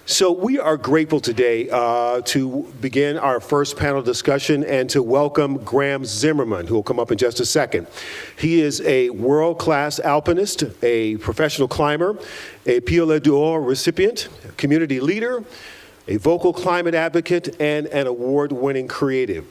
So we are grateful today to begin our first panel discussion and to welcome Graham Zimmerman, who will come up in just a second. He is a world-class alpinist, a professional climber, a Piolet d'Or recipient, community leader, a vocal climate advocate, and an award-winning creative.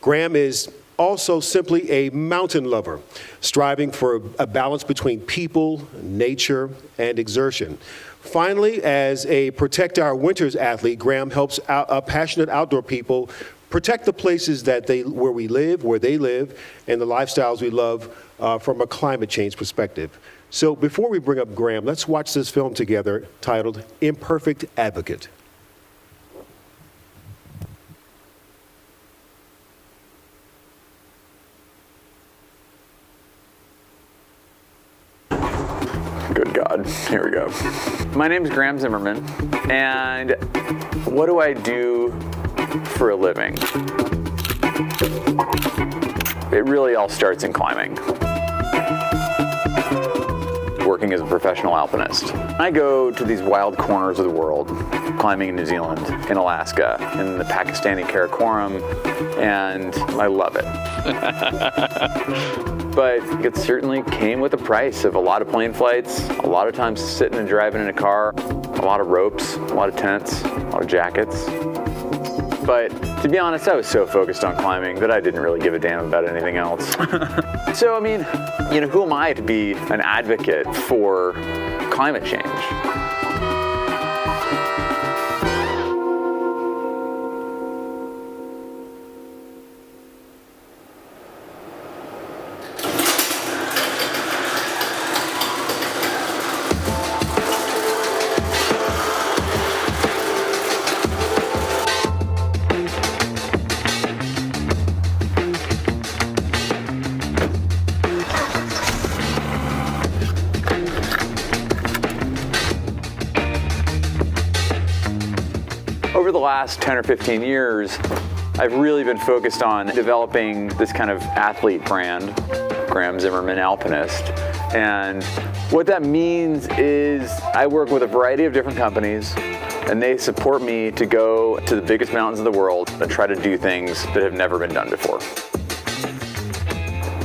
Graham is also simply a mountain lover, striving for a balance between people, nature, and exertion. Finally, as a Protect Our Winters athlete, Graham helps passionate outdoor people protect the places where we live, where they live, and the lifestyles we love from a climate change perspective. So before we bring up Graham, let's watch this film together titled Imperfect Advocate. Good God, here we go. My name is Graham Zimmerman, and what do I do for a living? It really all starts in climbing. Working as a professional alpinist. I go to these wild corners of the world, climbing in New Zealand, in Alaska, in the Pakistani Karakoram, and I love it. But it certainly came with a price of a lot of plane flights, a lot of times sitting and driving in a car, a lot of ropes, a lot of tents, a lot of jackets. But to be honest, I was so focused on climbing that I didn't really give a damn about anything else. So, I mean, who am I to be an advocate for climate change? Over the last 10 or 15 years, I've really been focused on developing this kind of athlete brand, Graham Zimmerman Alpinist. And what that means is I work with a variety of different companies, and they support me to go to the biggest mountains in the world and try to do things that have never been done before.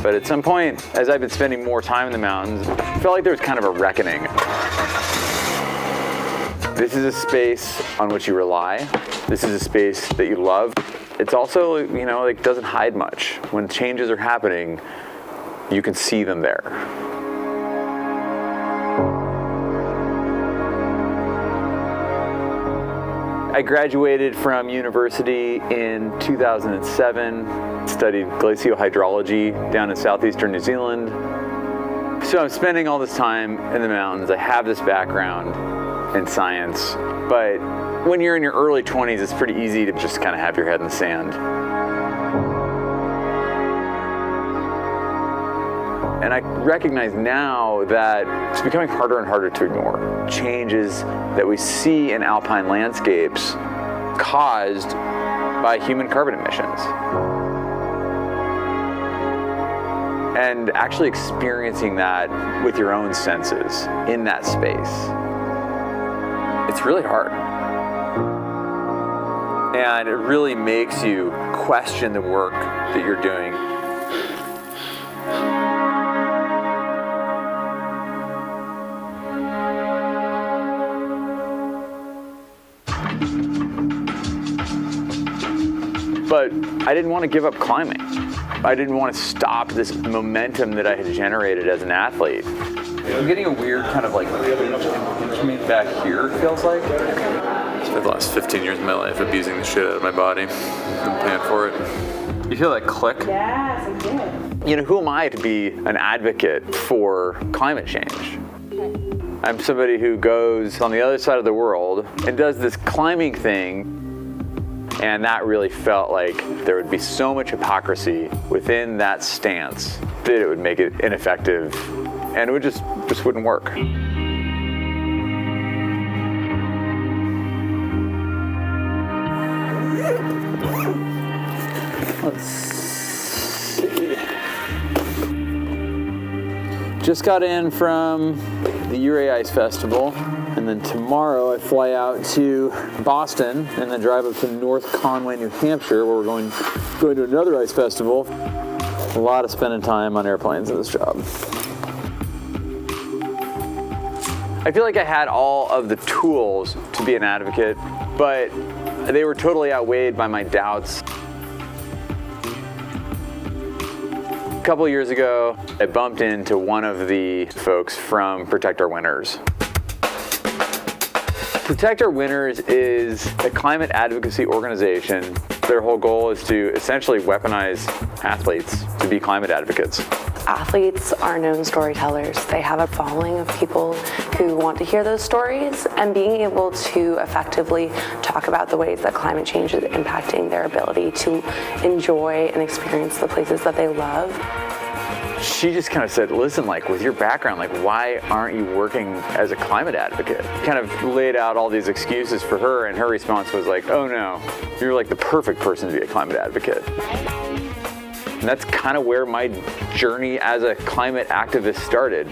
But at some point, as I've been spending more time in the mountains, I felt like there was kind of a reckoning. This is a space on which you rely. This is a space that you love. It's also, doesn't hide much. When changes are happening, you can see them there. I graduated from university in 2007, studied glacial hydrology down in southeastern New Zealand. So I'm spending all this time in the mountains. I have this background in science, but when you're in your early 20s, it's pretty easy to just kind of have your head in the sand. And I recognize now that it's becoming harder and harder to ignore. Changes that we see in alpine landscapes caused by human carbon emissions. And actually experiencing that with your own senses in that space. It's really hard. And it really makes you question the work that you're doing. But I didn't want to give up climbing. I didn't want to stop this momentum that I had generated as an athlete. I'm getting a weird kind of like impingement back here, it feels like. I spent the last 15 years of my life abusing the shit out of my body. I'm paying for it. You feel that click? Yes, I did. Who am I to be an advocate for climate change? I'm somebody who goes on the other side of the world and does this climbing thing, and that really felt like there would be so much hypocrisy within that stance that it would make it ineffective, and it would just wouldn't work. Let's see. Just got in from the Uray Ice Festival. And then tomorrow I fly out to Boston and then drive up to North Conway, New Hampshire, where we're going to another ice festival. A lot of spending time on airplanes in this job. I feel like I had all of the tools to be an advocate, but they were totally outweighed by my doubts. A couple of years ago, I bumped into one of the folks from Protect Our Winters. Protect Our Winters is a climate advocacy organization. Their whole goal is to essentially weaponize athletes to be climate advocates. Athletes are known storytellers. They have a following of people who want to hear those stories, and being able to effectively talk about the ways that climate change is impacting their ability to enjoy and experience the places that they love. She just kind of said, listen, like with your background, like why aren't you working as a climate advocate? Kind of laid out all these excuses for her, and her response was like, oh no, you're like the perfect person to be a climate advocate. And that's kind of where my journey as a climate activist started.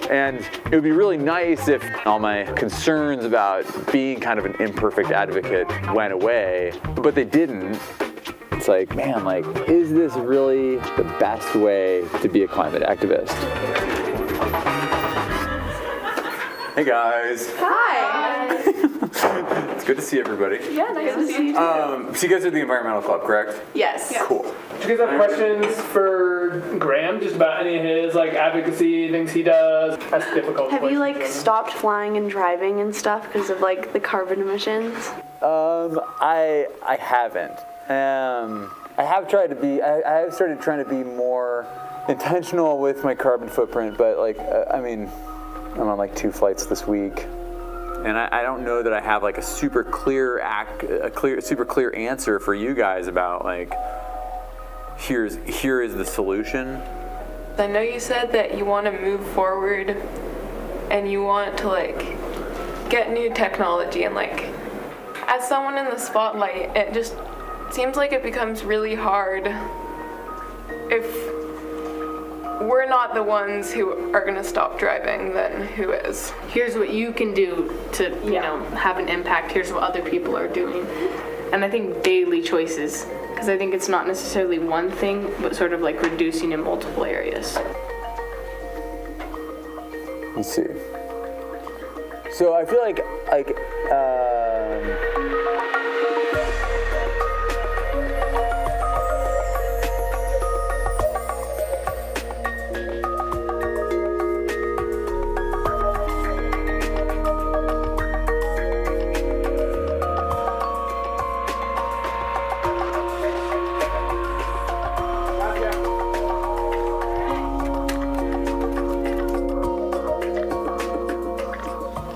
And it would be really nice if all my concerns about being kind of an imperfect advocate went away, but they didn't. It's like, man, like, is this really the best way to be a climate activist? Hey guys. Hi. It's good to see everybody. Yeah, nice to see you. So you guys are the environmental club, correct? Yes. Cool. Do you guys have questions for Graham, just about any of his like advocacy things he does? That's difficult. Have you like questions. stopped flying and driving and stuff because of like the carbon emissions? I haven't. I have tried to be. I have started trying to be more intentional with my carbon footprint, but like, I mean, I'm on like 2 flights this week, and I don't know that I have like a super clear answer for you guys about like, here is the solution. I know you said that you want to move forward and you want to like get new technology, and like as someone in the spotlight, it just seems like it becomes really hard if we're not the ones who are going to stop driving, then who is? Here's what you can do to, you know, have an impact. Here's what other people are doing. And I think daily choices, because I think it's not necessarily one thing, but sort of like reducing in multiple areas. Let's see. So I feel like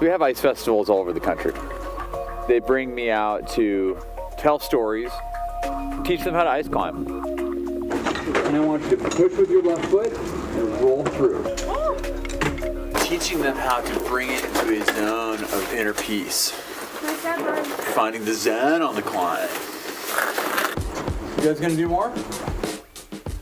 we have ice festivals all over the country. They bring me out to tell stories, teach them how to ice climb. And I want you to push with your left foot and roll through. Teaching them how to bring it into a zone of inner peace. Finding the zen on the climb. You guys gonna do more?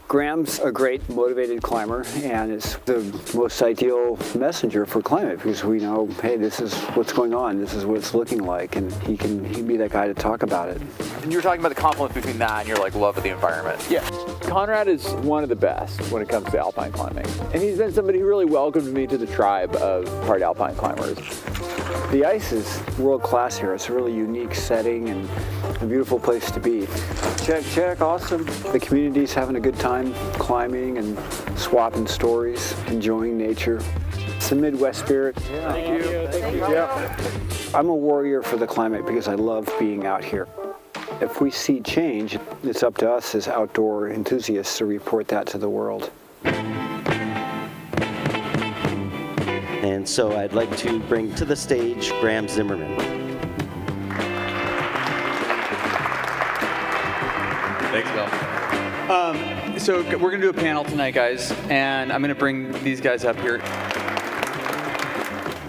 Graham's a great motivated climber and is the most ideal messenger for climate because we know, hey, this is what's going on, this is what it's looking like, and he can be that guy to talk about it. And you were talking about the confluence between that and your like love of the environment. Yeah. Conrad is one of the best when it comes to alpine climbing. And he's been somebody who really welcomed me to the tribe of hard alpine climbers. The ice is world class here. It's a really unique setting and a beautiful place to be. Check, awesome. The community's having a good time climbing and swapping stories, enjoying nature. It's a Midwest spirit. Yeah. Thank you. Yeah. I'm a warrior for the climate because I love being out here. If we see change, it's up to us as outdoor enthusiasts to report that to the world. And so I'd like to bring to the stage Graham Zimmerman. Thanks, Bill. So we're going to do a panel tonight, guys, and I'm going to bring these guys up here.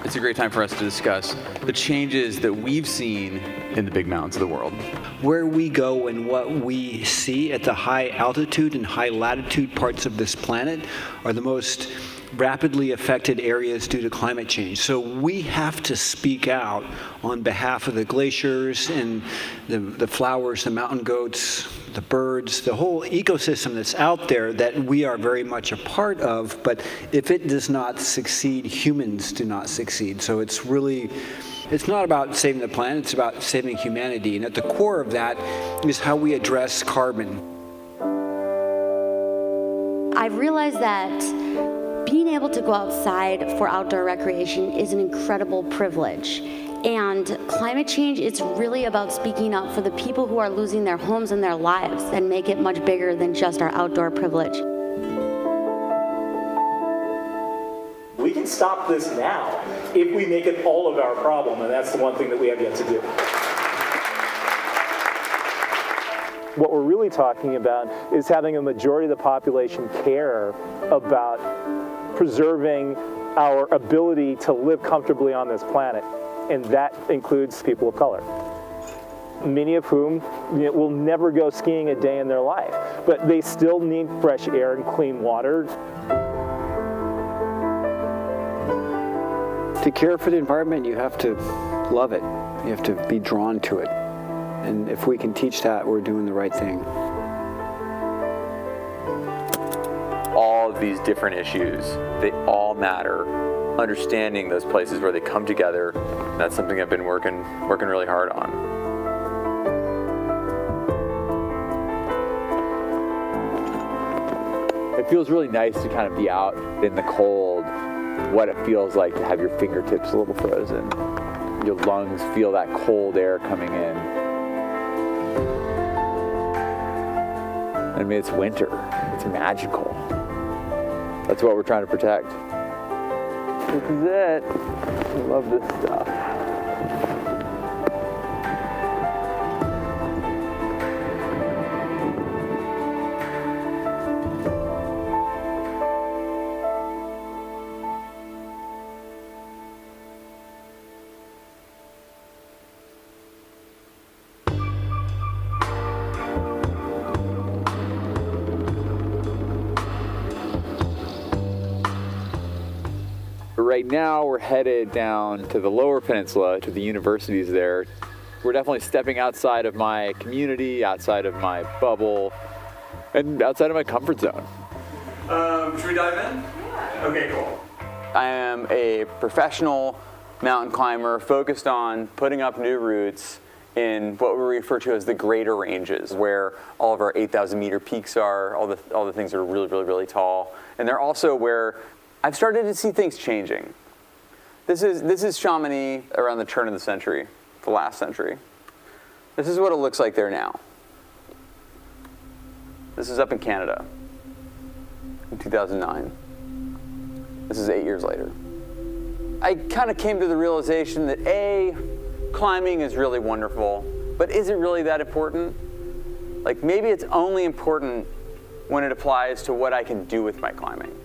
It's a great time for us to discuss the changes that we've seen in the big mountains of the world. Where we go and what we see at the high altitude and high latitude parts of this planet are the most rapidly affected areas due to climate change. So we have to speak out on behalf of the glaciers and the flowers, the mountain goats, the birds, the whole ecosystem that's out there that we are very much a part of. But if it does not succeed, humans do not succeed. So it's not about saving the planet, it's about saving humanity. And at the core of that is how we address carbon. I've realized that being able to go outside for outdoor recreation is an incredible privilege. And climate change, it's really about speaking up for the people who are losing their homes and their lives and make it much bigger than just our outdoor privilege. We can stop this now if we make it all of our problem, and that's the one thing that we have yet to do. What we're really talking about is having a majority of the population care about preserving our ability to live comfortably on this planet, and that includes people of color, many of whom will never go skiing a day in their life, but they still need fresh air and clean water. To care for the environment, you have to love it. You have to be drawn to it. And if we can teach that, we're doing the right thing. All of these different issues, they all matter. Understanding those places where they come together, that's something I've been working really hard on. It feels really nice to kind of be out in the cold, what it feels like to have your fingertips a little frozen. Your lungs feel that cold air coming in. I mean, it's winter. It's magical. That's what we're trying to protect. This is it. I love this stuff. Right now, we're headed down to the Lower Peninsula, to the universities there. We're definitely stepping outside of my community, outside of my bubble, and outside of my comfort zone. Should we dive in? Yeah. Okay, cool. I am a professional mountain climber focused on putting up new routes in what we refer to as the greater ranges, where all of our 8,000 meter peaks are, all the things that are really, really, really tall. And they're also where I've started to see things changing. This is Chamonix around the turn of the century, the last century. This is what it looks like there now. This is up in Canada in 2009. This is 8 years later. I kind of came to the realization that climbing is really wonderful, but is it really that important? Like, maybe it's only important when it applies to what I can do with my climbing.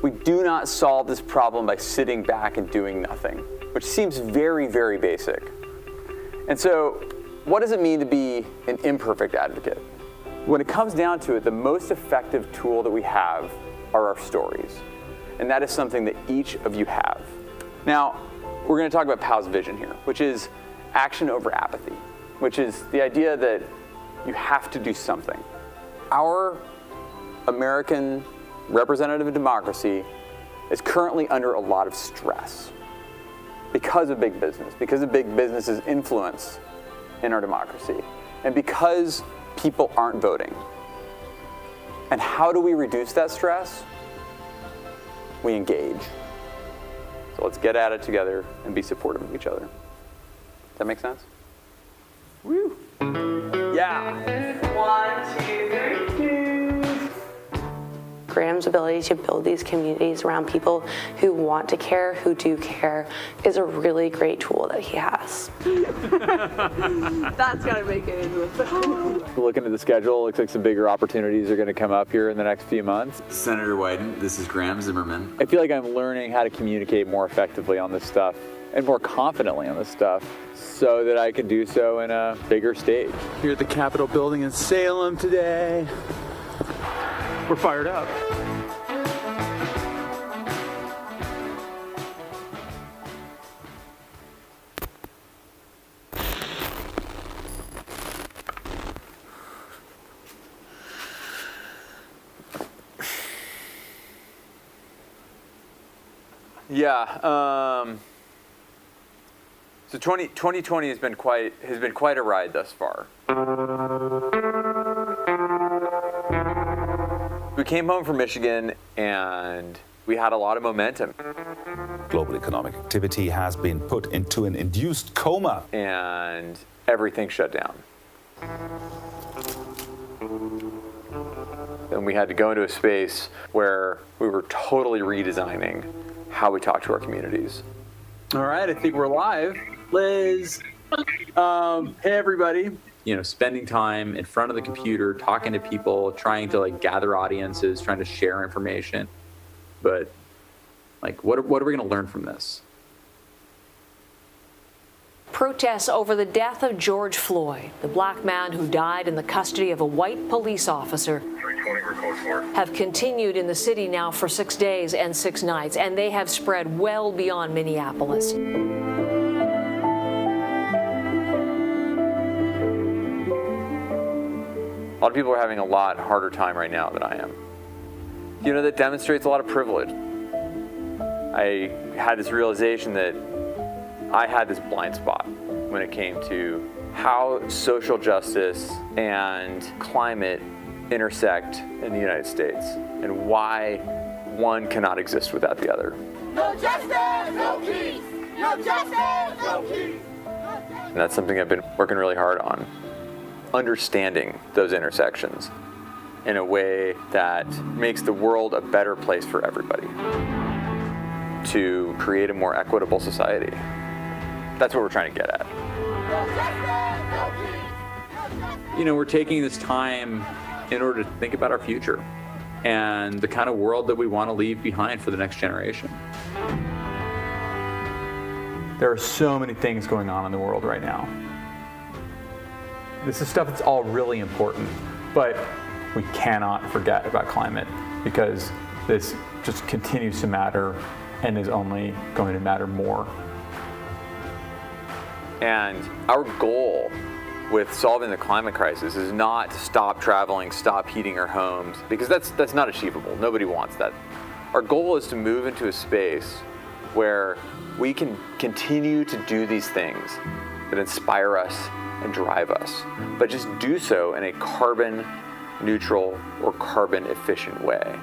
We do not solve this problem by sitting back and doing nothing, which seems very, very basic. And so, what does it mean to be an imperfect advocate? When it comes down to it, the most effective tool that we have are our stories. And that is something that each of you have. Now, we're going to talk about Powell's vision here, which is action over apathy, which is the idea that you have to do something. Our American representative democracy is currently under a lot of stress because of big business, because of big business's influence in our democracy, and because people aren't voting. And how do we reduce that stress? We engage. So let's get at it together and be supportive of each other. Does that make sense? Woo! Yeah! 1, 2, 3. Graham's ability to build these communities around people who want to care, who do care, is a really great tool that he has. That's gotta make it into it. Looking at the schedule, looks like some bigger opportunities are going to come up here in the next few months. Senator Wyden, this is Graham Zimmerman. I feel like I'm learning how to communicate more effectively on this stuff and more confidently on this stuff so that I can do so in a bigger stage. Here at the Capitol building in Salem today. We're fired up. Yeah. So 2020 has been quite a ride thus far. We came home from Michigan and we had a lot of momentum. Global economic activity has been put into an induced coma. And everything shut down. And we had to go into a space where we were totally redesigning how we talk to our communities. All right, I think we're live. Liz, hey everybody. You know, spending time in front of the computer, talking to people, trying to like gather audiences, trying to share information. But like, what are we going to learn from this? Protests over the death of George Floyd, the black man who died in the custody of a white police officer, have continued in the city now for 6 days and 6 nights, and they have spread well beyond Minneapolis. A lot of people are having a lot harder time right now than I am. You know, that demonstrates a lot of privilege. I had this realization that I had this blind spot when it came to how social justice and climate intersect in the United States and why one cannot exist without the other. No justice, no peace. No justice, no peace. And that's something I've been working really hard on, understanding those intersections in a way that makes the world a better place for everybody, to create a more equitable society. That's what we're trying to get at. You know, we're taking this time in order to think about our future and the kind of world that we want to leave behind for the next generation. There are so many things going on in the world right now. This is stuff that's all really important, but we cannot forget about climate because this just continues to matter and is only going to matter more. And our goal with solving the climate crisis is not to stop traveling, stop heating our homes, because that's not achievable. Nobody wants that. Our goal is to move into a space where we can continue to do these things that inspire us and drive us, but just do so in a carbon neutral or carbon efficient way,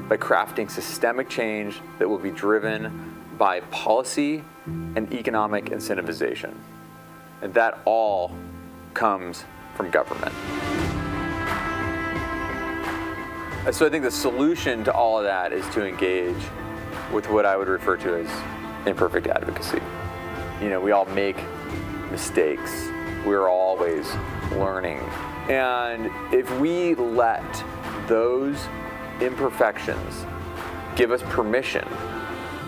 by crafting systemic change that will be driven by policy and economic incentivization. And that all comes from government. So I think the solution to all of that is to engage with what I would refer to as imperfect advocacy. You know, we all make mistakes. We're always learning. And if we let those imperfections give us permission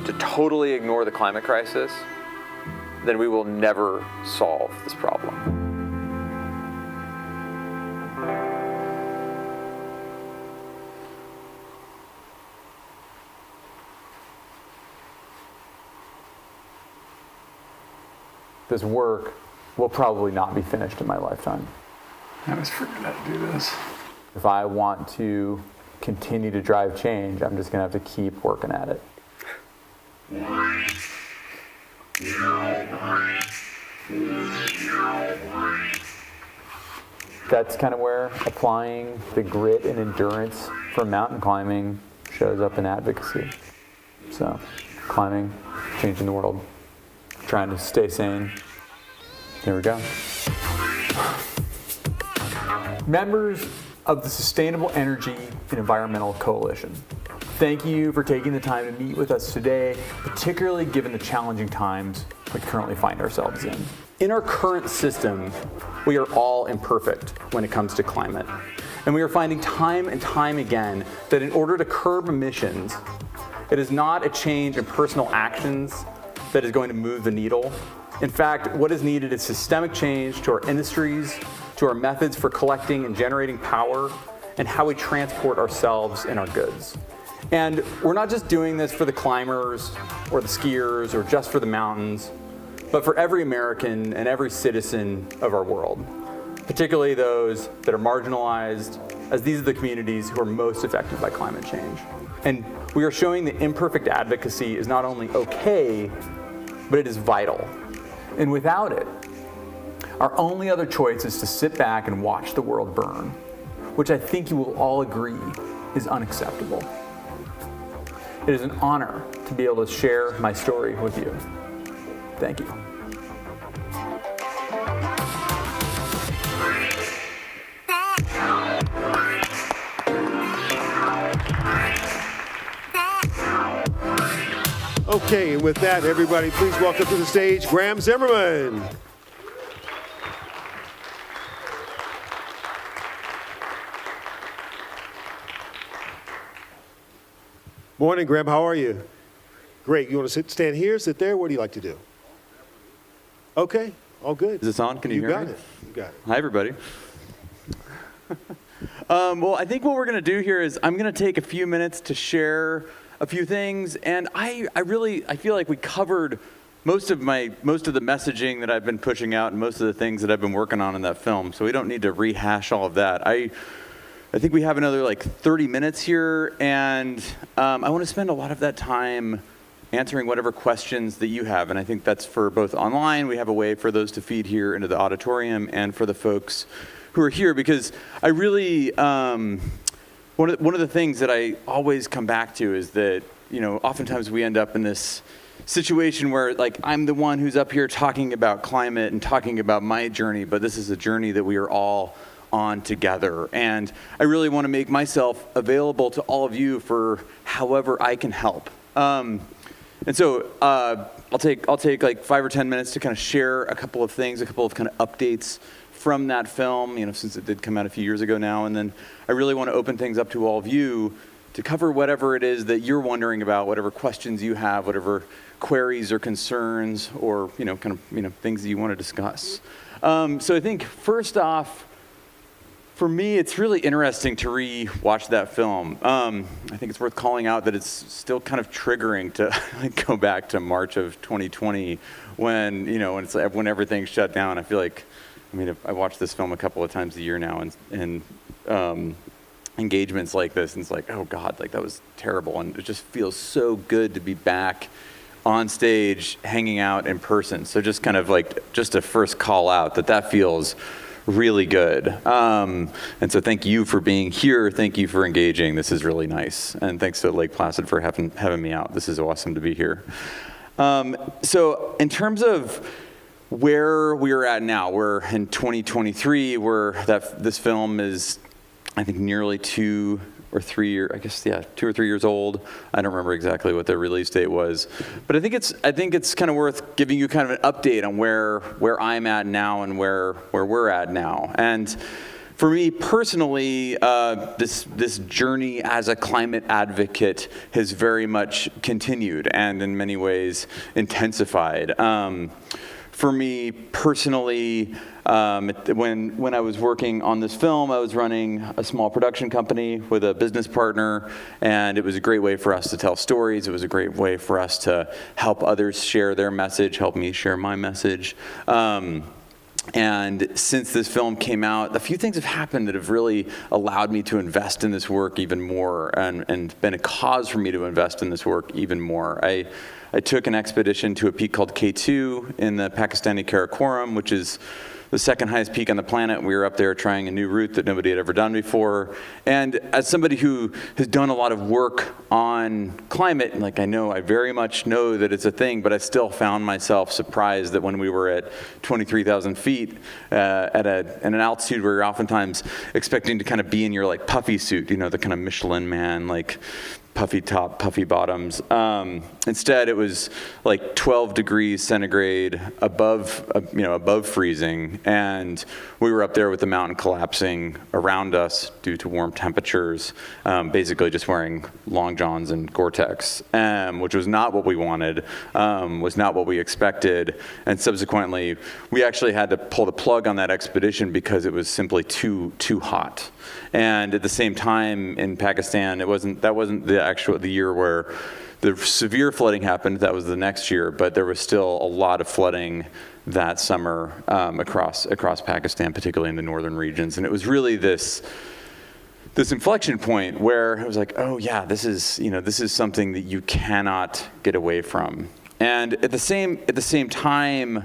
to totally ignore the climate crisis, then we will never solve this problem. This work will probably not be finished in my lifetime. I always forget how to do this. If I want to continue to drive change, I'm just going to have to keep working at it. That's kind of where applying the grit and endurance for mountain climbing shows up in advocacy. So, climbing, changing the world, trying to stay sane. Here we go. Members of the Sustainable Energy and Environmental Coalition, thank you for taking the time to meet with us today, particularly given the challenging times we currently find ourselves in. In our current system, we are all imperfect when it comes to climate. And we are finding time and time again that in order to curb emissions, it is not a change in personal actions, that is going to move the needle. In fact, what is needed is systemic change to our industries, to our methods for collecting and generating power, and how we transport ourselves and our goods. And we're not just doing this for the climbers or the skiers or just for the mountains, but for every American and every citizen of our world, particularly those that are marginalized, as these are the communities who are most affected by climate change. And we are showing that imperfect advocacy is not only okay, but it is vital. And without it, our only other choice is to sit back and watch the world burn, which I think you will all agree is unacceptable. It is an honor to be able to share my story with you. Thank you. Okay, and with that, everybody, please welcome to the stage Graham Zimmerman. Morning, Graham. How are you? Great. You want to stand here, sit there? What do you like to do? Okay, all good. Is this on? Can you hear me? You got it. You got it. Hi, everybody. Well, I think what we're going to do here is I'm going to take a few minutes to share a few things, and I feel like we covered most of the messaging that I've been pushing out and most of the things that I've been working on in that film, so we don't need to rehash all of that. I think we have another like 30 minutes here, and I want to spend a lot of that time answering whatever questions that you have, and I think that's for both online. We have a way for those to feed here into the auditorium, and for the folks who are here, because I really, one of the things that I always come back to is that, you know, oftentimes we end up in this situation where, like, I'm the one who's up here talking about climate and talking about my journey, but this is a journey that we are all on together. And I really want to make myself available to all of you for however I can help. And so I'll take like 5 or 10 minutes to kind of share a couple of things, a couple of kind of updates from that film, you know, since it did come out a few years ago now. And then I really want to open things up to all of you to cover whatever it is that you're wondering about, whatever questions you have, whatever queries or concerns or, you know, kind of, you know, things that you want to discuss. So I think first off, for me, it's really interesting to re-watch that film. I think it's worth calling out that it's still kind of triggering to like go back to March of 2020 when, you know, when everything shut down. I feel like, I mean, I watch this film a couple of times a year now, and engagements like this, and it's like, oh God, like that was terrible. And it just feels so good to be back on stage, hanging out in person. So just kind of like, just a first call out that feels really good. And so thank you for being here. Thank you for engaging. This is really nice. And thanks to Lake Placid for having me out. This is awesome to be here. So in terms of where we're at now, we're in 2023, this film is, I think, nearly 2 or 3 years, I guess, yeah, 2 or 3 years old. I don't remember exactly what the release date was, but I think it's kind of worth giving you kind of an update on where I'm at now and where we're at now. And for me personally, this journey as a climate advocate has very much continued and in many ways intensified. For me personally, when I was working on this film, I was running a small production company with a business partner, and it was a great way for us to tell stories. It was a great way for us to help others share their message, help me share my message. And since this film came out, a few things have happened that have really allowed me to invest in this work even more, and been a cause for me to invest in this work even more. I took an expedition to a peak called K2 in the Pakistani Karakoram, which is the second highest peak on the planet. We were up there trying a new route that nobody had ever done before. And as somebody who has done a lot of work on climate, like I very much know that it's a thing, but I still found myself surprised that when we were at 23,000 feet at an altitude where you're oftentimes expecting to kind of be in your like puffy suit, you know, the kind of Michelin man, like puffy top, puffy bottoms. Instead, it was like 12 degrees centigrade above freezing, and we were up there with the mountain collapsing around us due to warm temperatures, basically just wearing long johns and Gore-Tex, which was not what we wanted, was not what we expected, and subsequently, we actually had to pull the plug on that expedition because it was simply too hot. And at the same time in Pakistan, that wasn't the year where the severe flooding happened. That was the next year, but there was still a lot of flooding that summer across Pakistan, particularly in the northern regions. And it was really this inflection point where I was like, oh yeah, this is something that you cannot get away from. And at the same time,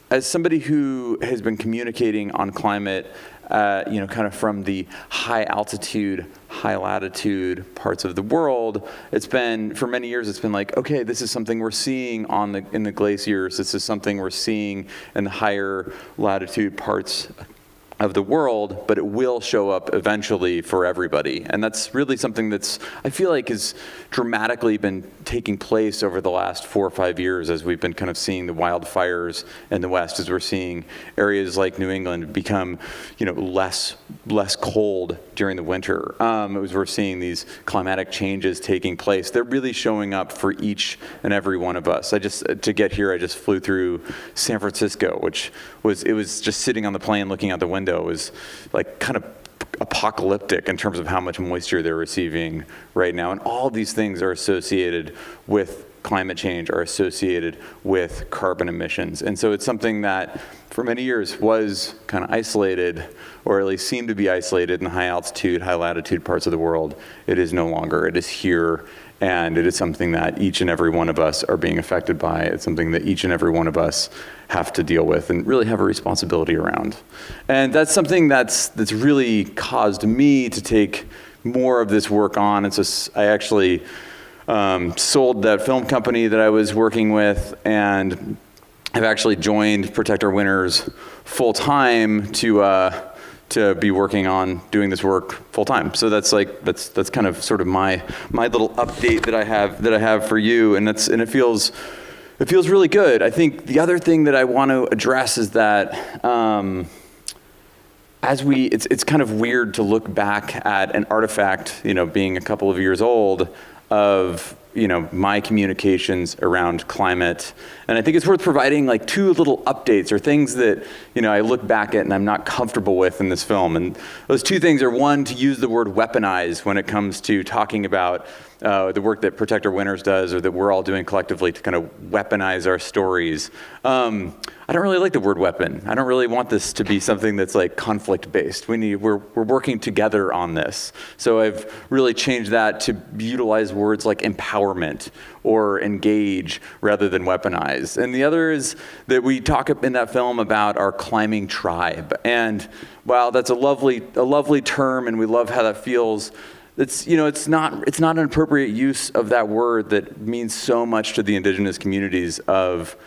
as somebody who has been communicating on climate, kind of from the high altitude, high latitude parts of the world, for many years, it's been like, okay, this is something we're seeing in the glaciers. This is something we're seeing in the higher latitude parts of the world, but it will show up eventually for everybody. And that's really something I feel like has dramatically been taking place over the last 4 or 5 years as we've been kind of seeing the wildfires in the West, as we're seeing areas like New England become, less cold during the winter. As we're seeing these climatic changes taking place, they're really showing up for each and every one of us. To get here, I just flew through San Francisco, which was just sitting on the plane looking out the window was like kind of apocalyptic in terms of how much moisture they're receiving right now. And all of these things are associated with climate change, are associated with carbon emissions. And so it's something that for many years was kind of isolated, or at least seemed to be isolated in the high altitude, high latitude parts of the world. It is no longer. It is here. And it is something that each and every one of us are being affected by. It's something that each and every one of us have to deal with and really have a responsibility around. And that's something that's really caused me to take more of this work on. I actually sold that film company that I was working with, and I've actually joined Protect Our Winters full time to be working on doing this work full time. So that's kind of sort of my little update that I have for you, and it feels really good. I think the other thing that I want to address is that it's kind of weird to look back at an artifact, being a couple of years old, of my communications around climate. And I think it's worth providing like 2 little updates or things that I look back at and I'm not comfortable with in this film. And those 2 things are, one, to use the word weaponize when it comes to talking about the work that Protect Our Winters does, or that we're all doing collectively to kind of weaponize our stories. I don't really like the word weapon. I don't really want this to be something that's like conflict-based. We're working together on this. So I've really changed that to utilize words like empowerment or engage rather than weaponize. And the other is that we talk in that film about our climbing tribe. And while that's a lovely term, and we love how that feels, it's not an appropriate use of that word that means so much to the indigenous communities of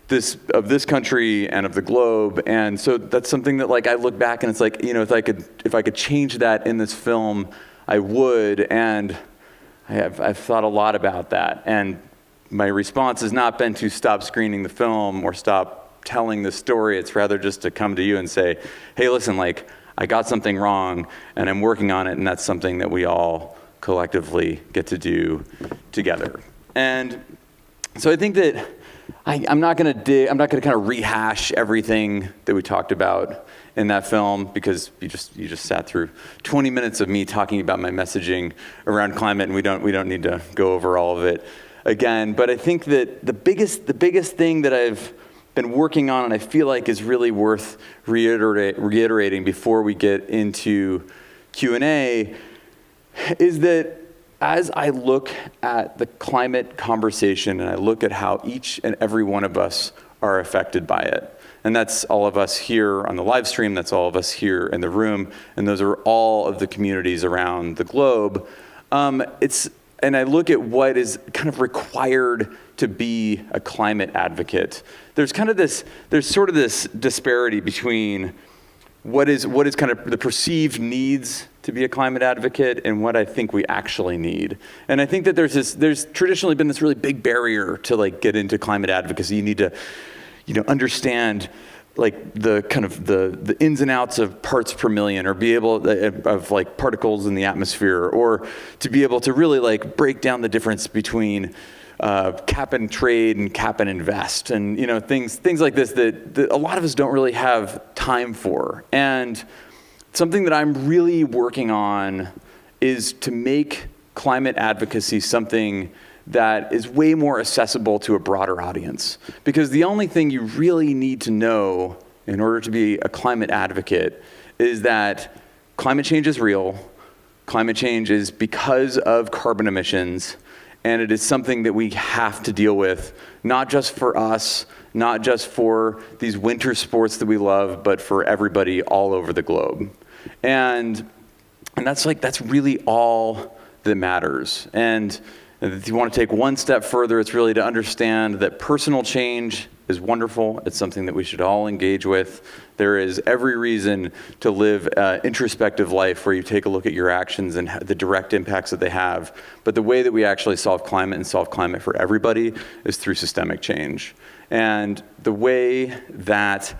this country and of the globe. And so that's something that I look back and it's like, if I could change that in this film, I would. And I've thought a lot about that. And my response has not been to stop screening the film or stop telling the story. It's rather just to come to you and say, hey, listen, I got something wrong and I'm working on it, and that's something that we all collectively get to do together. And so I think that I'm not going to kind of rehash everything that we talked about in that film, because you just sat through 20 minutes of me talking about my messaging around climate, and we don't need to go over all of it again. But I think that the biggest thing that I've been working on, and I feel like is really worth reiterating before we get into Q&A, is that as I look at the climate conversation and I look at how each and every one of us are affected by it, and that's all of us here on the live stream, that's all of us here in the room, and those are all of the communities around the globe, and I look at what is kind of required to be a climate advocate, there's sort of this disparity between what is kind of the perceived needs to be a climate advocate and what I think we actually need. And I think that there's traditionally been this really big barrier to like get into climate advocacy. You need to, understand like the kind of the ins and outs of parts per million, or be able of like particles in the atmosphere, or to be able to really like break down the difference between cap and trade and cap and invest, and things like this that a lot of us don't really have time for. And something that I'm really working on is to make climate advocacy something that is way more accessible to a broader audience. Because the only thing you really need to know in order to be a climate advocate is that climate change is real, climate change is because of carbon emissions, and it is something that we have to deal with, not just for us, not just for these winter sports that we love, but for everybody all over the globe. And that's really all that matters. And if you want to take one step further, it's really to understand that personal change is wonderful. It's something that we should all engage with. There is every reason to live an introspective life where you take a look at your actions and the direct impacts that they have. But the way that we actually solve climate and solve climate for everybody is through systemic change. And the way that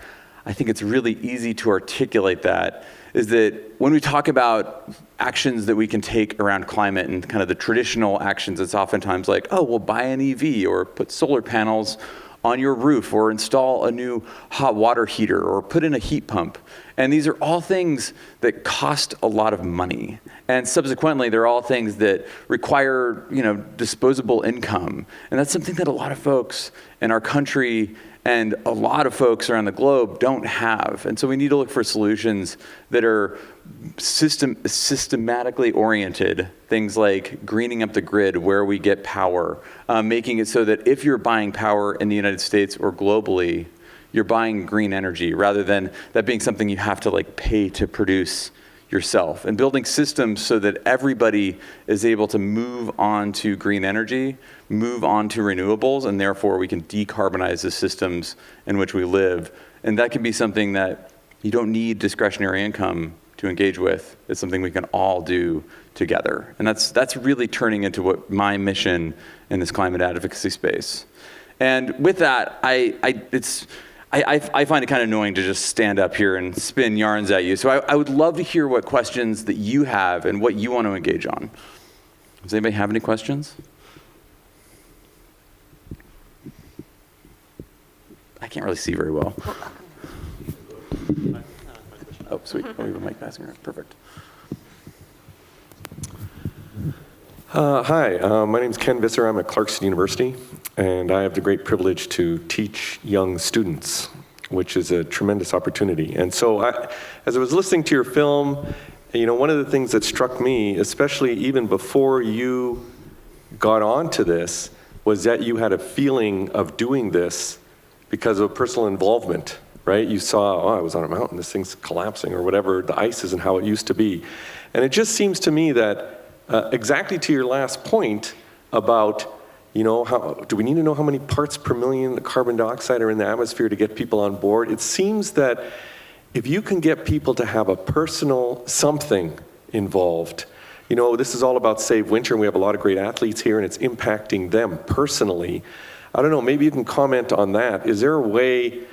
I think it's really easy to articulate that is that when we talk about actions that we can take around climate and kind of the traditional actions, it's oftentimes like, oh, well, buy an EV or put solar panels on your roof or install a new hot water heater or put in a heat pump. And these are all things that cost a lot of money. And subsequently, they're all things that require, disposable income. And that's something that a lot of folks in our country and a lot of folks around the globe don't have. And so we need to look for solutions that are systematically oriented, things like greening up the grid where we get power, making it so that if you're buying power in the United States or globally, you're buying green energy rather than that being something you have to like pay to produce yourself, and building systems so that everybody is able to move on to green energy, move on to renewables, and therefore we can decarbonize the systems in which we live. And that can be something that you don't need discretionary income to engage with. It's something we can all do together. And that's really turning into what my mission in this climate advocacy space. And with that, I find it kind of annoying to just stand up here and spin yarns at you. So I would love to hear what questions that you have and what you want to engage on. Does anybody have any questions? I can't really see very well. Oh, sweet. Oh, we have a mic passing around. Perfect. Hi, my name is Ken Visser. I'm at Clarkson University, and I have the great privilege to teach young students, which is a tremendous opportunity. And so as I was listening to your film, one of the things that struck me, especially even before you got onto this, was that you had a feeling of doing this because of personal involvement, right? You saw, I was on a mountain, this thing's collapsing or whatever, the ice isn't how it used to be. And it just seems to me that exactly to your last point about, how do we need to know how many parts per million carbon dioxide are in the atmosphere to get people on board? It seems that if you can get people to have a personal something involved, this is all about Save Winter, and we have a lot of great athletes here, and it's impacting them personally. I don't know, maybe you can comment on that. Is there a way,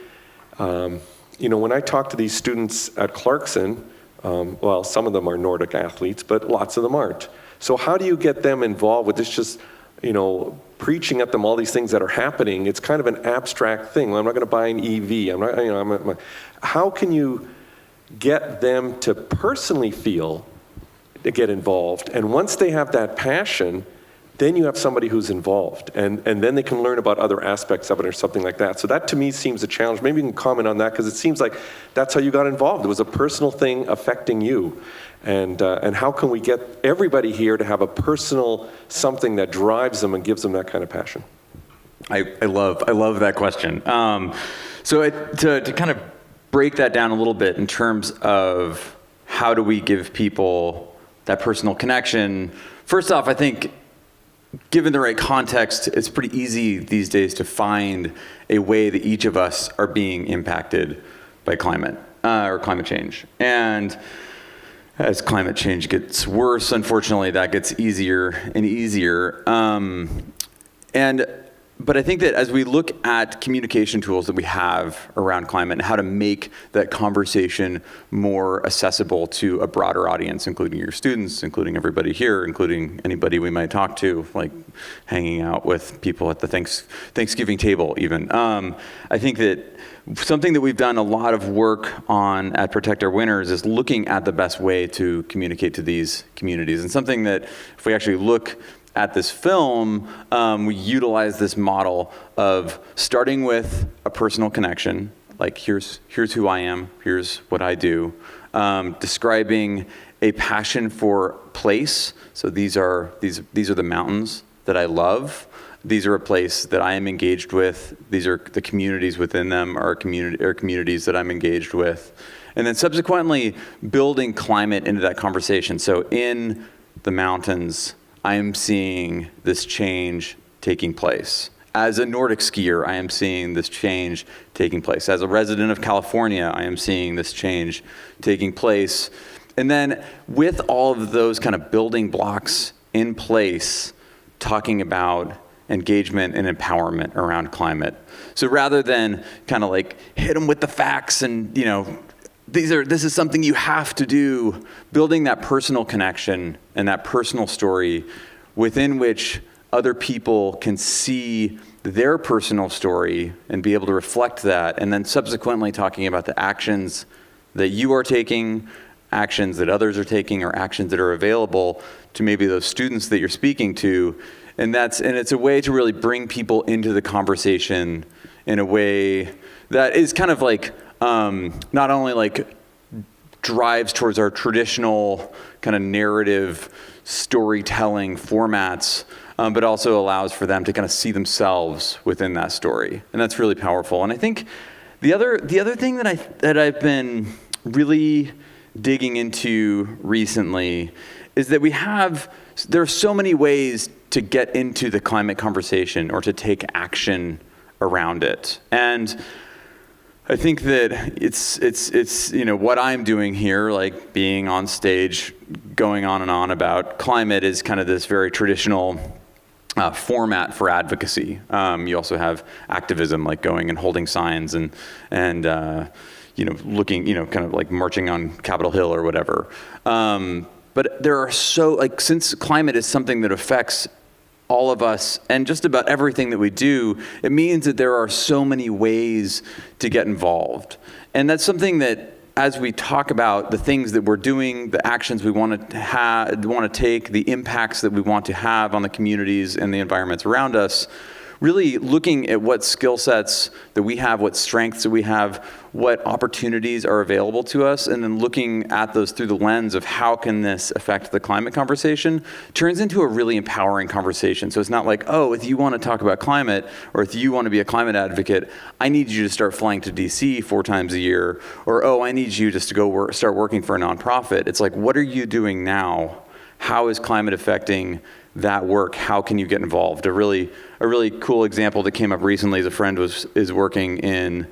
when I talk to these students at Clarkson, well, some of them are Nordic athletes, but lots of them aren't. So how do you get them involved with this just, preaching at them all these things that are happening? It's kind of an abstract thing. Well, I'm not going to buy an EV. How can you get them to personally feel, to get involved? And once they have that passion, then you have somebody who's involved, and then they can learn about other aspects of it or something like that. So that to me seems a challenge. Maybe you can comment on that, because it seems like that's how you got involved. It was a personal thing affecting you. And how can we get everybody here to have a personal something that drives them and gives them that kind of passion? I love that question. So to kind of break that down a little bit in terms of how do we give people that personal connection, first off, I think given the right context, it's pretty easy these days to find a way that each of us are being impacted by climate. or climate change. And as climate change gets worse, unfortunately, that gets easier and easier. But I think that as we look at communication tools that we have around climate and how to make that conversation more accessible to a broader audience, including your students, including everybody here, including anybody we might talk to, like hanging out with people at the Thanksgiving table even. I think that something that we've done a lot of work on at Protect Our Winters is looking at the best way to communicate to these communities. And something that if we actually look at this film, we utilize this model of starting with a personal connection, like here's who I am, here's what I do, describing a passion for place. So these are the mountains that I love. These are a place that I am engaged with. These are the communities within them are communities that I'm engaged with. And then subsequently building climate into that conversation. So in the mountains, I am seeing this change taking place. As a Nordic skier, I am seeing this change taking place. As a resident of California, I am seeing this change taking place. And then with all of those kind of building blocks in place, talking about engagement and empowerment around climate. So rather than kind of like hit them with the facts and, this is something you have to do, building that personal connection and that personal story within which other people can see their personal story and be able to reflect that, and then subsequently talking about the actions that you are taking, actions that others are taking, or actions that are available to maybe those students that you're speaking to. And it's a way to really bring people into the conversation in a way that is kind of like, not only like drives towards our traditional kind of narrative storytelling formats, but also allows for them to kind of see themselves within that story. And that's really powerful. And I think the other thing that I've been really digging into recently is that there are so many ways to get into the climate conversation or to take action around it. And I think that it's what I'm doing here, like being on stage, going on and on about climate, is kind of this very traditional format for advocacy. You also have activism, like going and holding signs and looking, kind of like marching on Capitol Hill or whatever. But there are since climate is something that affects all of us and just about everything that we do, it means that there are so many ways to get involved. And that's something that, as we talk about the things that we're doing, the actions we want to take, the impacts that we want to have on the communities and the environments around us, really looking at what skill sets that we have, what strengths that we have, what opportunities are available to us, and then looking at those through the lens of how can this affect the climate conversation, turns into a really empowering conversation. So it's not like, oh, if you want to talk about climate, or if you want to be a climate advocate, I need you to start flying to DC 4 times a year, or oh, I need you just to go start working for a nonprofit. It's like, what are you doing now? How is climate affecting that work? How can you get involved? A really cool example that came up recently is a friend is working in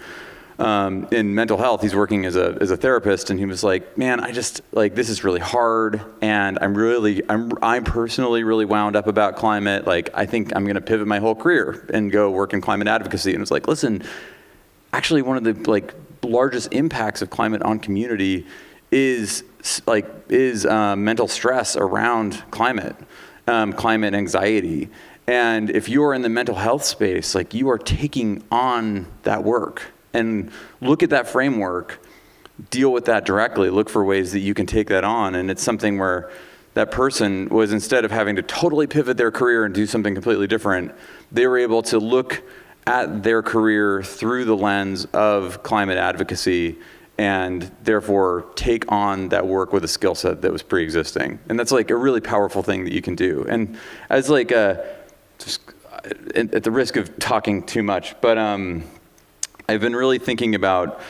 mental health. He's working as a therapist, and he was like, man, I just this is really hard, and I'm personally really wound up about climate. Like, I think I'm going to pivot my whole career and go work in climate advocacy. And it's like, listen, actually one of the largest impacts of climate on community is mental stress around climate anxiety. And if you're in the mental health space, you are taking on that work, and look at that framework, deal with that directly, look for ways that you can take that on. And it's something where that person was, instead of having to totally pivot their career and do something completely different, they were able to look at their career through the lens of climate advocacy and therefore take on that work with a skill set that was pre-existing. And that's a really powerful thing that you can do. And as just at the risk of talking too much, but I've been really thinking about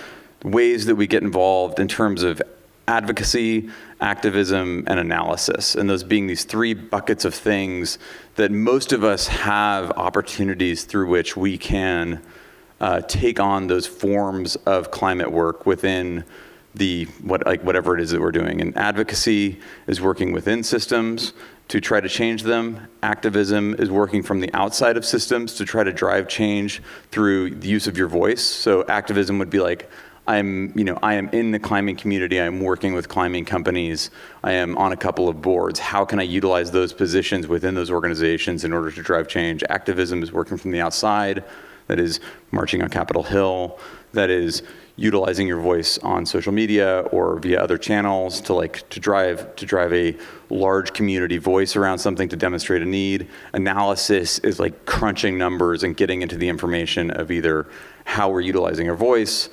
ways that we get involved in terms of advocacy, activism, and analysis, and those being these 3 buckets of things that most of us have opportunities through which we can take on those forms of climate work within whatever it is that we're doing. And advocacy is working within systems to try to change them. Activism is working from the outside of systems to try to drive change through the use of your voice. So activism would be like, I am in the climbing community, I'm working with climbing companies, I am on a couple of boards. How can I utilize those positions within those organizations in order to drive change? Activism is working from the outside, that is marching on Capitol Hill, that is utilizing your voice on social media or via other channels to drive a large community voice around something to demonstrate a need. Analysis is like crunching numbers and getting into the information of either how we're utilizing our voice,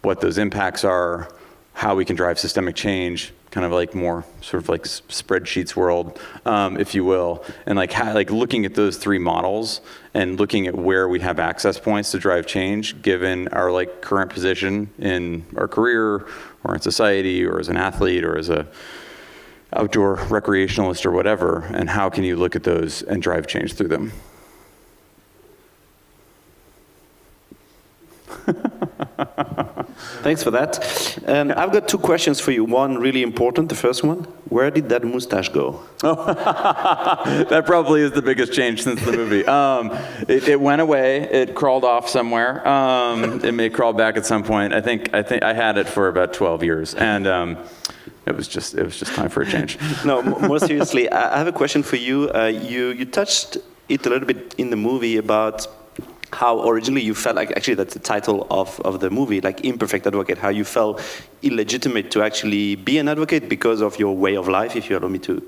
what those impacts are, how we can drive systemic change, kind of like more sort of like spreadsheets world, if you will, and like looking at those three models and looking at where we have access points to drive change, given our like current position in our career or in society or as an athlete or as a outdoor recreationalist or whatever, and how can you look at those and drive change through them? Thanks for that. I've got two questions for you. One really important, the first one. Where did that mustache go? That probably is the biggest change since the movie. It went away. It crawled off somewhere. It may crawl back at some point. I think I had it for about 12 years, and it was just time for a change. No, more seriously, I have a question for you. You touched it a little bit in the movie about how originally you felt like, actually that's the title of the movie, like Imperfect Advocate, how you felt illegitimate to actually be an advocate because of your way of life, if you allow me to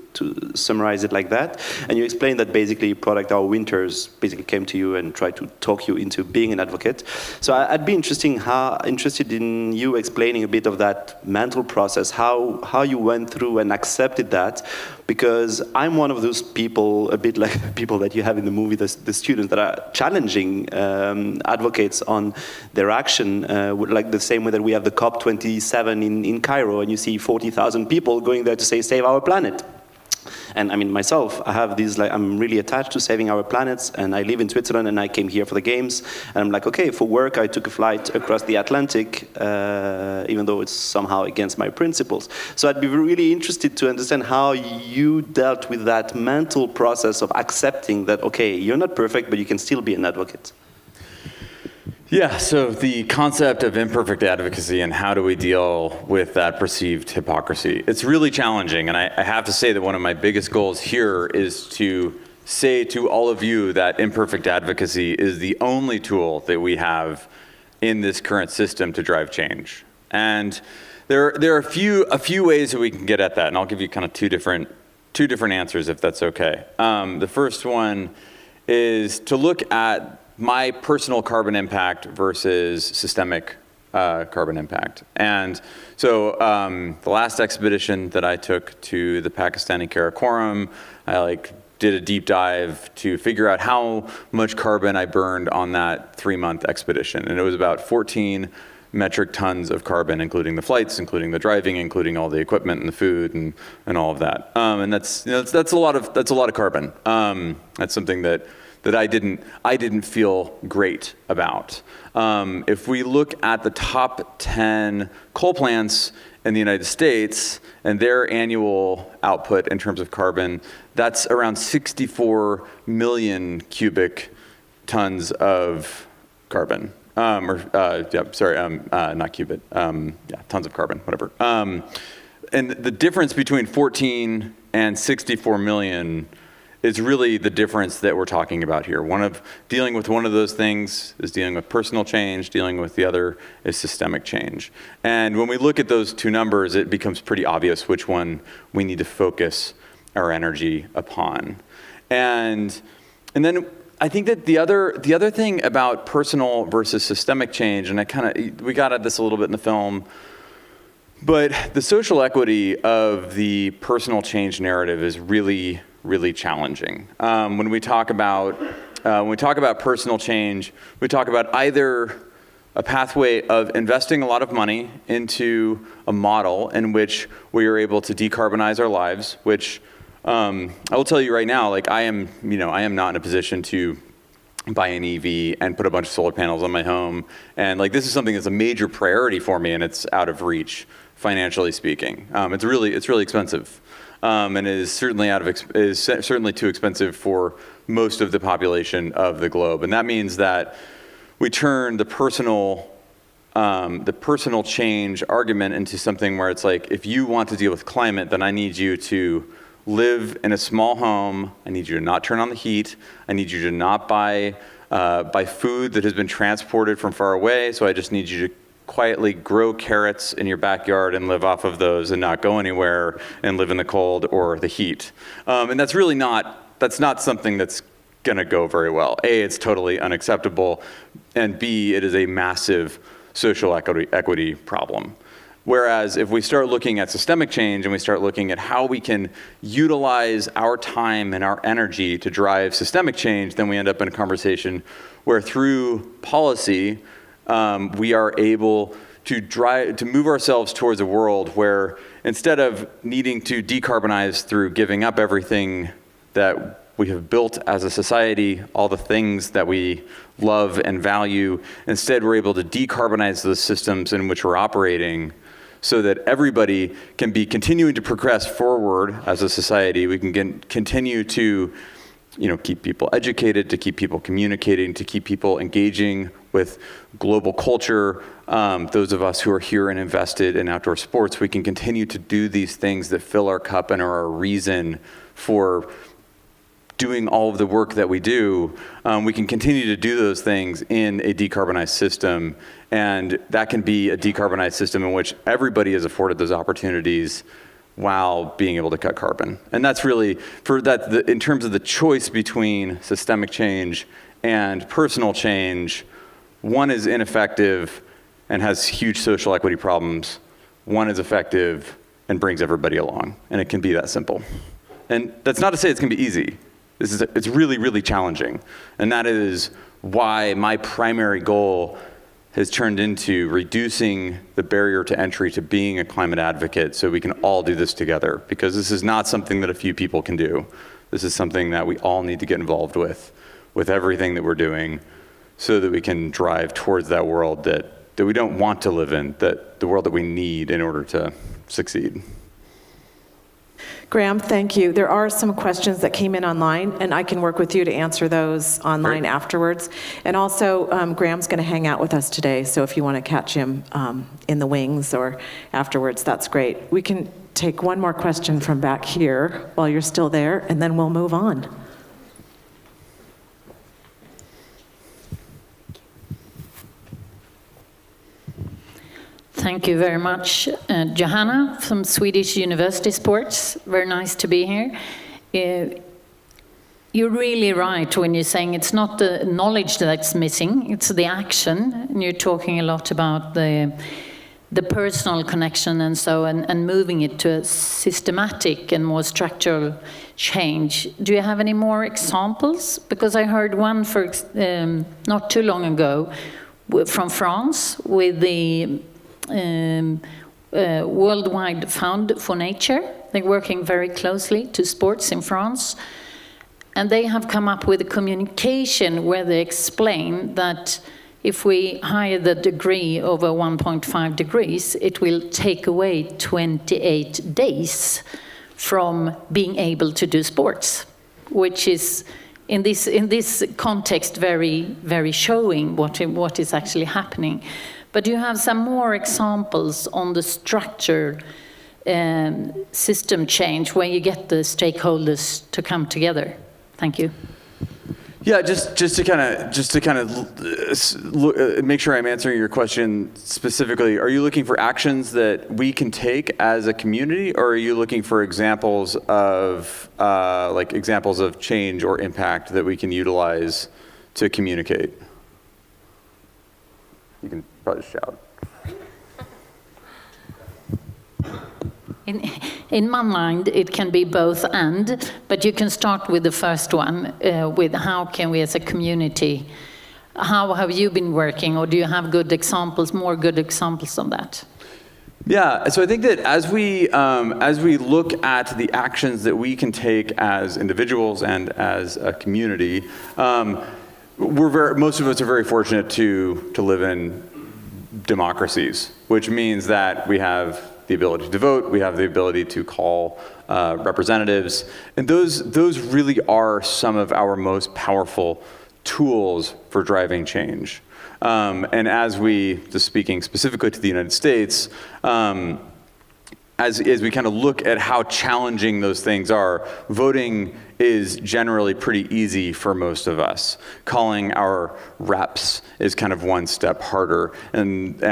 summarize it like that. And you explained that basically Product Our Winters basically came to you and tried to talk you into being an advocate. So I'd be interested in you explaining a bit of that mental process, how you went through and accepted that, because I'm one of those people, a bit like the people that you have in the movie, the students that are challenging advocates on their action, like the same way that we have the COP27 in Cairo, and you see 40,000 people going there to say, save our planet. And I mean, myself, I have these, like, I'm really attached to saving our planets, and I live in Switzerland, and I came here for the games, and I'm like, okay, for work, I took a flight across the Atlantic, even though it's somehow against my principles. So I'd be really interested to understand how you dealt with that mental process of accepting that, okay, you're not perfect, but you can still be an advocate. Yeah, so the concept of imperfect advocacy and how do we deal with that perceived hypocrisy, it's really challenging. And I have to say that one of my biggest goals here is to say to all of you that imperfect advocacy is the only tool that we have in this current system to drive change. And there are a few ways that we can get at that, and I'll give you kind of two different answers if that's okay. The first one is to look at my personal carbon impact versus systemic carbon impact. And so the last expedition that I took to the Pakistani Karakoram, I did a deep dive to figure out how much carbon I burned on that 3-month expedition. And it was about 14 metric tons of carbon, including the flights, including the driving, including all the equipment and the food and all of that. And that's a lot of carbon. That's something that I didn't feel great about. If we look at the top 10 coal plants in the United States and their annual output in terms of carbon, that's around 64 million cubic tons of carbon. Not cubic, tons of carbon, whatever. And the difference between 14 and 64 million is really the difference that we're talking about here. Dealing with one of those things is dealing with personal change, dealing with the other is systemic change. And when we look at those two numbers, it becomes pretty obvious which one we need to focus our energy upon. And then I think that the other thing about personal versus systemic change, and we got at this a little bit in the film, but the social equity of the personal change narrative is really challenging. When we talk about personal change, we talk about either a pathway of investing a lot of money into a model in which we are able to decarbonize our lives, which I will tell you right now, I am not in a position to buy an EV and put a bunch of solar panels on my home, and this is something that's a major priority for me, and it's out of reach financially speaking. It's really expensive, and is certainly too expensive for most of the population of the globe. And that means that we turn the personal change argument into something where it's like, if you want to deal with climate, then I need you to live in a small home. I need you to not turn on the heat. I need you to not buy food that has been transported from far away. So I just need you to quietly grow carrots in your backyard and live off of those and not go anywhere and live in the cold or the heat. And that's not something that's gonna go very well. A, it's totally unacceptable, and B, it is a massive social equity problem. Whereas if we start looking at systemic change and we start looking at how we can utilize our time and our energy to drive systemic change, then we end up in a conversation where through policy, we are able to move ourselves towards a world where instead of needing to decarbonize through giving up everything that we have built as a society, all the things that we love and value, instead we're able to decarbonize those systems in which we're operating so that everybody can be continuing to progress forward as a society. We can continue to keep people educated, to keep people communicating, to keep people engaging with global culture. Those of us who are here and invested in outdoor sports, we can continue to do these things that fill our cup and are a reason for doing all of the work that we do. We can continue to do those things in a decarbonized system, and that can be a decarbonized system in which everybody is afforded those opportunities while being able to cut carbon. And that's really, in terms of the choice between systemic change and personal change, one is ineffective and has huge social equity problems. One is effective and brings everybody along, and it can be that simple. And that's not to say it's gonna be easy. It's really, really challenging. And that is why my primary goal has turned into reducing the barrier to entry to being a climate advocate so we can all do this together. Because this is not something that a few people can do. This is something that we all need to get involved with everything that we're doing, so that we can drive towards that world that we don't want to live in, the world that we need in order to succeed. Graham, thank you. There are some questions that came in online, and I can work with you to answer those online afterwards. And also, Graham's going to hang out with us today, so if you want to catch him in the wings or afterwards, that's great. We can take one more question from back here while you're still there, and then we'll move on. Thank you very much. Johanna from Swedish University Sports. Very nice to be here. You're really right when you're saying it's not the knowledge that's missing, it's the action. And you're talking a lot about the personal connection and so, and moving it to a systematic and more structural change. Do you have any more examples? Because I heard one not too long ago from France with the Worldwide Fund for Nature. They're working very closely to sports in France. And they have come up with a communication where they explain that if we higher the degree over 1.5 degrees, it will take away 28 days from being able to do sports, which is in this context very, very showing what is actually happening. But you have some more examples on the structure system change where you get the stakeholders to come together. Thank you. Yeah, just to kind of make sure I'm answering your question specifically. Are you looking for actions that we can take as a community, or are you looking for examples of examples of change or impact that we can utilize to communicate? You can probably just shout. In my mind, it can be both and, but you can start with the first one, with how can we as a community, how have you been working, or do you have good examples, more good examples on that? Yeah, so I think that as we look at the actions that we can take as individuals and as a community, most of us are very fortunate to live in democracies, which means that we have the ability to vote, we have the ability to call representatives, and those really are some of our most powerful tools for driving change. And as we, just speaking specifically to the United States, as we kind of look at how challenging those things are, voting is generally pretty easy for most of us. Calling our reps is kind of one step harder, and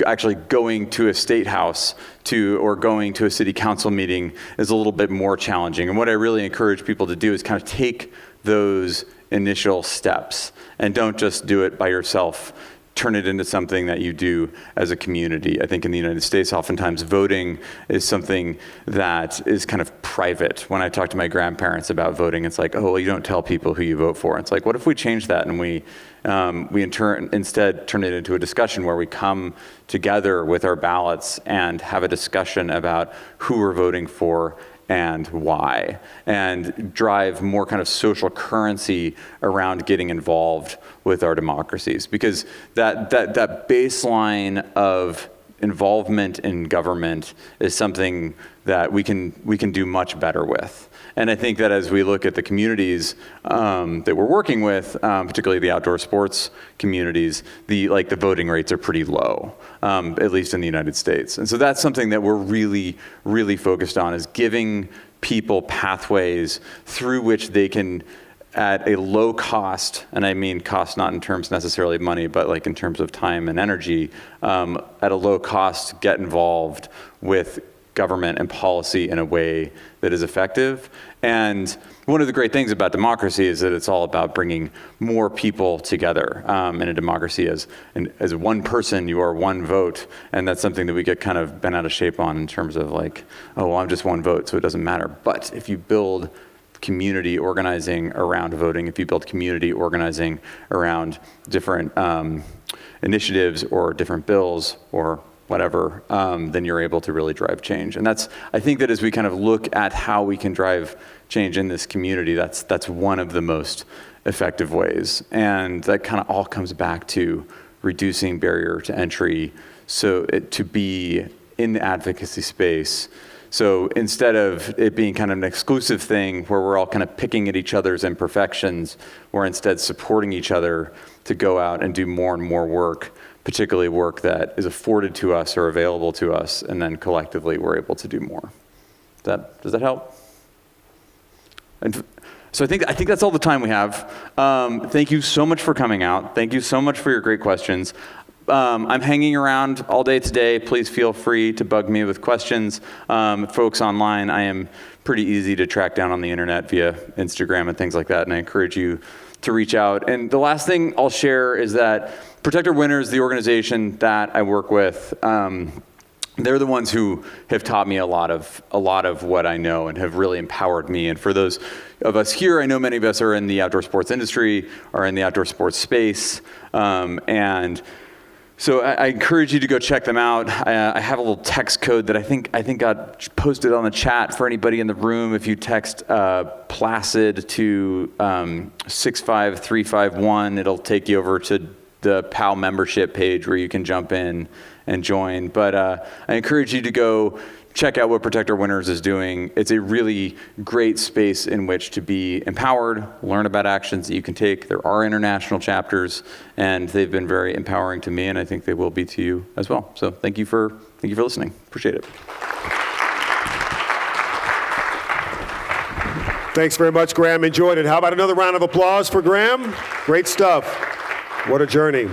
actually going to a state house or going to a city council meeting is a little bit more challenging. And what I really encourage people to do is kind of take those initial steps and don't just do it by yourself. Turn it into something that you do as a community. I think in the United States, oftentimes voting is something that is kind of private. When I talk to my grandparents about voting, it's like, oh, well, you don't tell people who you vote for. It's like, what if we change that and we instead turn it into a discussion where we come together with our ballots and have a discussion about who we're voting for and why, and drive more kind of social currency around getting involved with our democracies. Because that baseline of involvement in government is something that we can do much better with. And I think that as we look at the communities that we're working with, particularly the outdoor sports communities, the voting rates are pretty low, at least in the United States. And so that's something that we're really, really focused on, is giving people pathways through which they can, at a low cost, and I mean cost not in terms necessarily of money, but like in terms of time and energy, at a low cost, get involved with government and policy in a way that is effective. And one of the great things about democracy is that it's all about bringing more people together. In a democracy, as one person, you are one vote, and that's something that we get kind of bent out of shape on in terms of like, oh, well, I'm just one vote, so it doesn't matter. But if you build community organizing around voting, if you build community organizing around different initiatives or different bills or whatever, then you're able to really drive change. And I think that as we kind of look at how we can drive change in this community, that's one of the most effective ways. And that kind of all comes back to reducing barrier to entry, so to be in the advocacy space. So instead of it being kind of an exclusive thing where we're all kind of picking at each other's imperfections, we're instead supporting each other to go out and do more and more work, particularly work that is afforded to us or available to us, and then collectively we're able to do more. Does that help? And so I think that's all the time we have. Thank you so much for coming out. Thank you so much for your great questions. I'm hanging around all day today. Please feel free to bug me with questions. Folks online, I am pretty easy to track down on the internet via Instagram and things like that, and I encourage you to reach out. And the last thing I'll share is that Protect Our Winners, the organization that I work with, they're the ones who have taught me a lot of what I know and have really empowered me. And for those of us here, I know many of us are in the outdoor sports industry, are in the outdoor sports space, and so I encourage you to go check them out. I have a little text code that I think got posted on the chat for anybody in the room. If you text Placid to 65351, it'll take you over to the PAL membership page where you can jump in and join. But I encourage you to go check out what Protect Our Winners is doing. It's a really great space in which to be empowered, learn about actions that you can take. There are international chapters, and they've been very empowering to me, and I think they will be to you as well. So thank you for listening. Appreciate it. Thanks very much, Graham. Enjoyed it. How about another round of applause for Graham? Great stuff. What a journey.